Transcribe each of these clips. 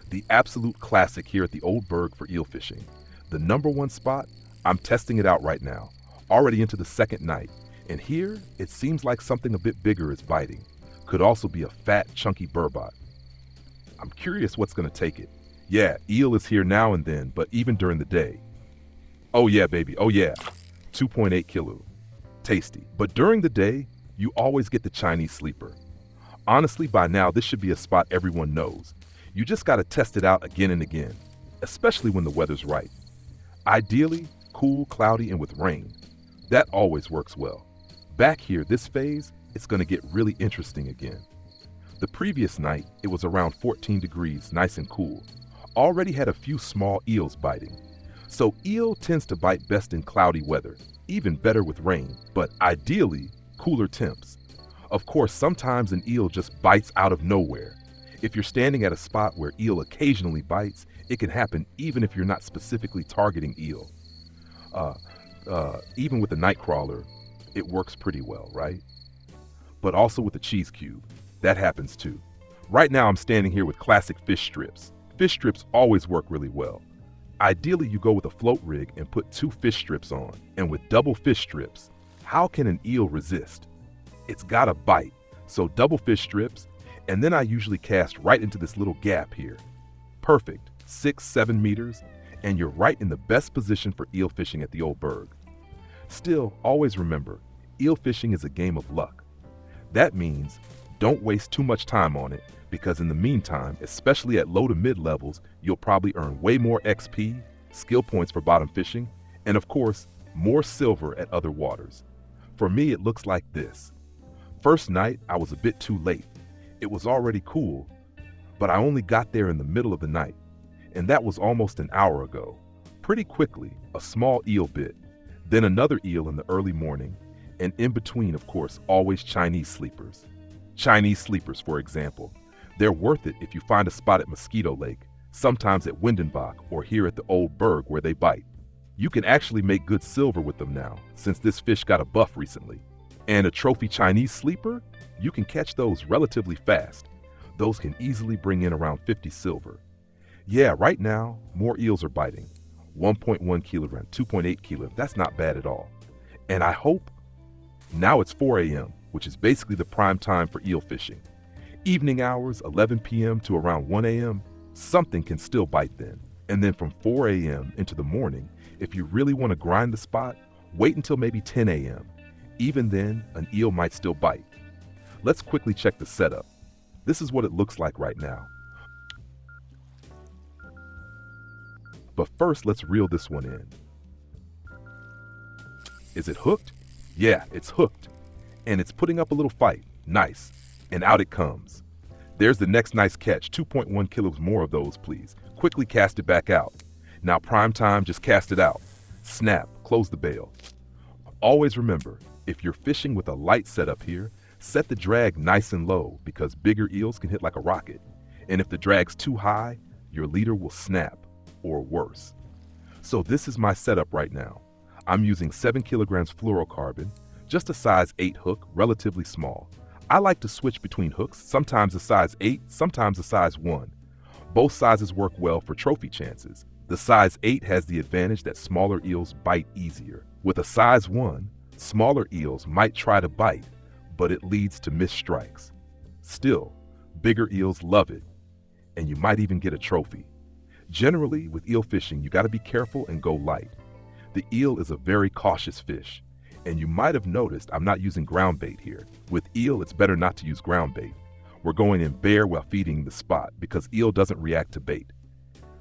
The absolute classic here at the Oldberg for eel fishing. The number one spot, I'm testing it out right now, already into the second night. And here, it seems like something a bit bigger is biting. Could also be a fat, chunky burbot. I'm curious what's gonna take it. Yeah, eel is here now and then, but even during the day. Oh yeah, baby, oh yeah. 2.8 kilo. Tasty. But during the day, you always get the Chinese sleeper. Honestly, by now, this should be a spot everyone knows. You just gotta test it out again and again, especially when the weather's right. Ideally, cool, cloudy, and with rain. That always works well. Back here, this phase, it's gonna get really interesting again. The previous night, it was around 14 degrees, nice and cool. Already had a few small eels biting. So eel tends to bite best in cloudy weather, even better with rain, but ideally, cooler temps. Of course, sometimes an eel just bites out of nowhere. If you're standing at a spot where eel occasionally bites, it can happen even if you're not specifically targeting eel. Even with a night crawler, it works pretty well, right? But also with a cheese cube, that happens too. Right now I'm standing here with classic fish strips. Fish strips always work really well. Ideally, you go with a float rig and put 2 fish strips on, and with double fish strips, how can an eel resist? It's gotta bite, so double fish strips, and then I usually cast right into this little gap here. Perfect, 6-7 meters, and you're right in the best position for eel fishing at the Oldberg. Still, always remember, eel fishing is a game of luck. That means don't waste too much time on it, because in the meantime, especially at low to mid levels, you'll probably earn way more XP, skill points for bottom fishing, and of course, more silver at other waters. For me, it looks like this. First night, I was a bit too late. It was already cool, but I only got there in the middle of the night, and that was almost an hour ago. Pretty quickly, a small eel bit, then another eel in the early morning, and in between, of course, always Chinese sleepers. Chinese sleepers, for example. They're worth it if you find a spot at Mosquito Lake, sometimes at Windenbach or here at the Oldberg where they bite. You can actually make good silver with them now, since this fish got a buff recently. And a trophy Chinese sleeper? You can catch those relatively fast. Those can easily bring in around 50 silver. Yeah, right now, more eels are biting. 1.1 kilogram, 2.8 kilogram, that's not bad at all. And I hope, now it's 4 a.m., which is basically the prime time for eel fishing. Evening hours, 11 p.m. to around 1 a.m., something can still bite then. And then from 4 a.m. into the morning, if you really want to grind the spot, wait until maybe 10 a.m. Even then, an eel might still bite. Let's quickly check the setup. This is what it looks like right now. But first, let's reel this one in. Is it hooked? Yeah, it's hooked. And it's putting up a little fight. Nice. And out it comes. There's the next nice catch, 2.1 kilos more of those, please. Quickly cast it back out. Now prime time, just cast it out. Snap, close the bail. Always remember, if you're fishing with a light setup here, set the drag nice and low because bigger eels can hit like a rocket. And if the drag's too high, your leader will snap, or worse. So this is my setup right now. I'm using 7 kilograms fluorocarbon, just a size 8 hook, relatively small. I like to switch between hooks, sometimes a size 8, sometimes a size 1. Both sizes work well for trophy chances. The size 8 has the advantage that smaller eels bite easier. With a size 1, smaller eels might try to bite, but it leads to missed strikes. Still, bigger eels love it, and you might even get a trophy. Generally, with eel fishing, you gotta be careful and go light. The eel is a very cautious fish. And you might have noticed I'm not using ground bait here. With eel, it's better not to use ground bait. We're going in bare while feeding the spot because eel doesn't react to bait.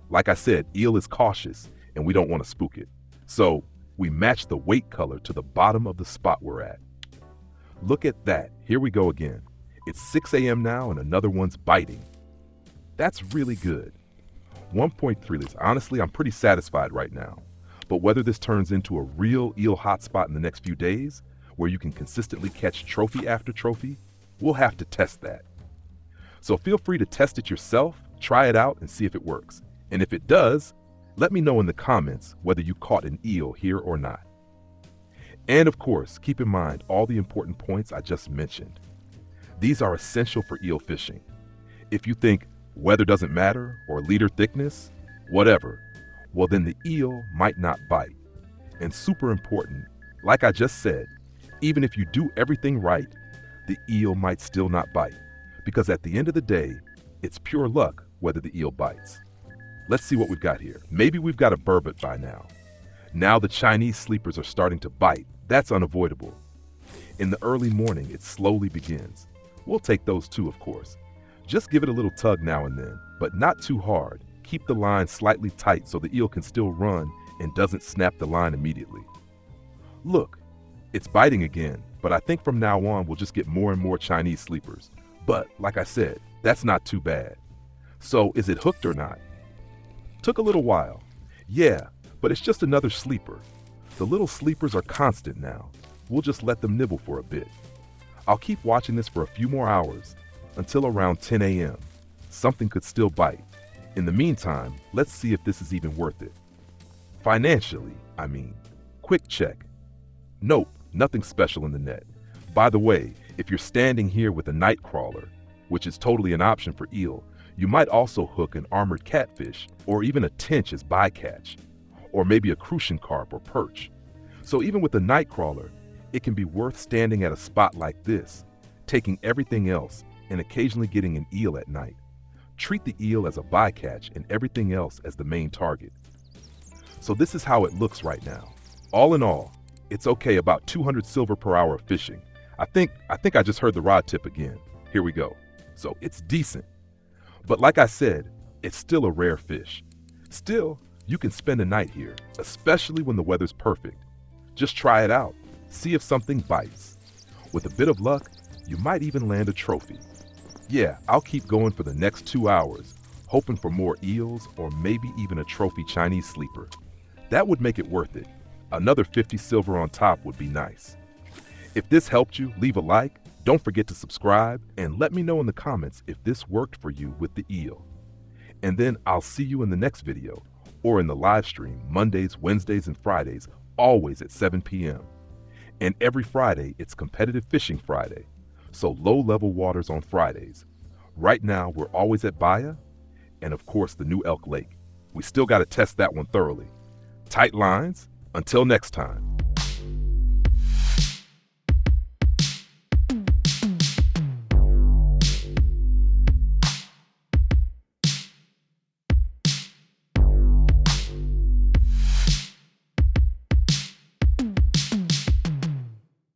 Like I said, eel is cautious and we don't want to spook it. So we match the weight color to the bottom of the spot we're at. Look at that, here we go again. It's 6 a.m. now and another one's biting. That's really good. 1.3 liters, honestly, I'm pretty satisfied right now. But whether this turns into a real eel hotspot in the next few days, where you can consistently catch trophy after trophy, we'll have to test that. So feel free to test it yourself, try it out, and see if it works. And if it does, let me know in the comments whether you caught an eel here or not. And of course, keep in mind all the important points I just mentioned. These are essential for eel fishing. If you think, weather doesn't matter, or leader thickness, whatever, well then the eel might not bite. And super important, like I just said, even if you do everything right, the eel might still not bite. Because at the end of the day, it's pure luck whether the eel bites. Let's see what we've got here. Maybe we've got a burbot by now. Now the Chinese sleepers are starting to bite. That's unavoidable. In the early morning, it slowly begins. We'll take those too, of course. Just give it a little tug now and then, but not too hard. Keep the line slightly tight so the eel can still run and doesn't snap the line immediately. Look, it's biting again, but I think from now on we'll just get more and more Chinese sleepers. But like I said, that's not too bad. So is it hooked or not? Took a little while. Yeah, but it's just another sleeper. The little sleepers are constant now. We'll just let them nibble for a bit. I'll keep watching this for a few more hours, until around 10 a.m. Something could still bite. In the meantime, let's see if this is even worth it. Financially, I mean. Quick check. Nope, nothing special in the net. By the way, if you're standing here with a night crawler, which is totally an option for eel, you might also hook an armored catfish, or even a tench as bycatch, or maybe a crucian carp or perch. So even with a night crawler, it can be worth standing at a spot like this, taking everything else and occasionally getting an eel at night. Treat the eel as a bycatch and everything else as the main target. So this is how it looks right now. All in all, it's okay, about 200 silver per hour of fishing. I think I just heard the rod tip again. Here we go. So it's decent. But like I said, it's still a rare fish. Still, you can spend a night here, especially when the weather's perfect. Just try it out. See if something bites. With a bit of luck, you might even land a trophy. Yeah, I'll keep going for the next 2 hours, hoping for more eels or maybe even a trophy Chinese sleeper. That would make it worth it. Another 50 silver on top would be nice. If this helped you, leave a like, don't forget to subscribe, and let me know in the comments if this worked for you with the eel. And then I'll see you in the next video, or in the live stream Mondays, Wednesdays, and Fridays, always at 7 p.m. And every Friday, it's Competitive Fishing Friday, so low-level waters on Fridays. Right now, we're always at Bahia, and of course, the new Elk Lake. We still got to test that one thoroughly. Tight lines. Until next time.